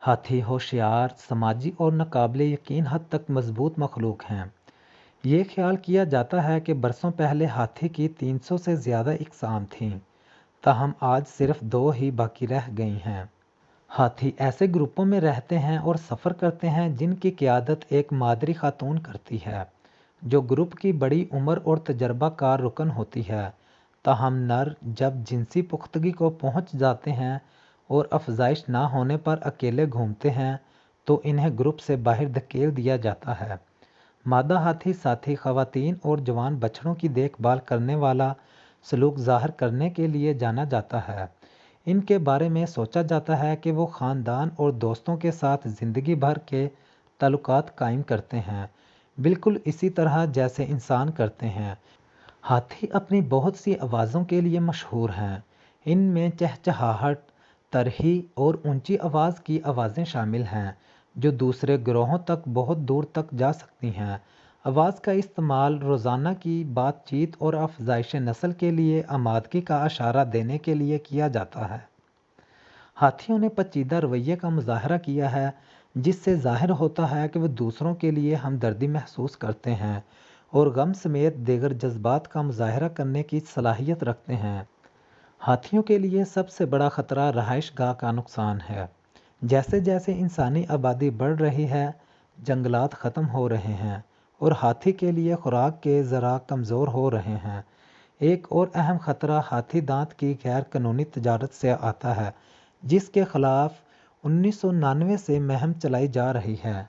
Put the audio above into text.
हाथी होशियार, समाजी और नाकाबिले यकीन हद तक मजबूत मखलूक हैं। ये ख्याल किया जाता है कि बरसों पहले हाथी की 300 से ज़्यादा इकसाम थीं, ताहम आज सिर्फ 2 ही बाकी रह गई हैं। हाथी ऐसे ग्रुपों में रहते हैं और सफ़र करते हैं जिनकी क़ियादत एक मादरी खातून करती है, जो ग्रुप की बड़ी उम्र और तजर्बाकार रुकन होती है। ताहम नर जब जिनसी पुख्तगी को पहुंच जाते हैं और अफजाइश ना होने पर अकेले घूमते हैं तो इन्हें ग्रुप से बाहर धकेल दिया जाता है। मादा हाथी साथी ख़वातीन और जवान बछड़ों की देखभाल करने वाला सलूक ज़ाहिर करने के लिए जाना जाता है। इनके बारे में सोचा जाता है कि वो ख़ानदान और दोस्तों के साथ ज़िंदगी भर के ताल्लुकात कायम करते हैं, बिल्कुल इसी तरह जैसे इंसान करते हैं। हाथी अपनी बहुत सी आवाज़ों के लिए मशहूर हैं। इनमें चहचहाहट, तरही और ऊंची आवाज़ की आवाज़ें शामिल हैं, जो दूसरे ग्रोहों तक बहुत दूर तक जा सकती हैं। आवाज़ का इस्तेमाल रोज़ाना की बातचीत और अफज़ाइश नस्ल के लिए आमादगी का इशारा देने के लिए किया जाता है। हाथियों ने पेचीदा रवैये का मुजाहरा किया है, जिससे ज़ाहिर होता है कि वो दूसरों के लिए हमदर्दी महसूस करते हैं और गम समेत दीगर जज्बात का मुजाहरा करने की सलाहियत रखते हैं। हाथियों के लिए सबसे बड़ा ख़तरा रहाइश गाह का नुकसान है। जैसे जैसे इंसानी आबादी बढ़ रही है, जंगलात ख़त्म हो रहे हैं और हाथी के लिए खुराक के ज़रा कमज़ोर हो रहे हैं। एक और अहम ख़तरा हाथी दांत की गैर कानूनी तजारत से आता है, जिसके ख़िलाफ़ 1999 से मुहिम चलाई जा रही है।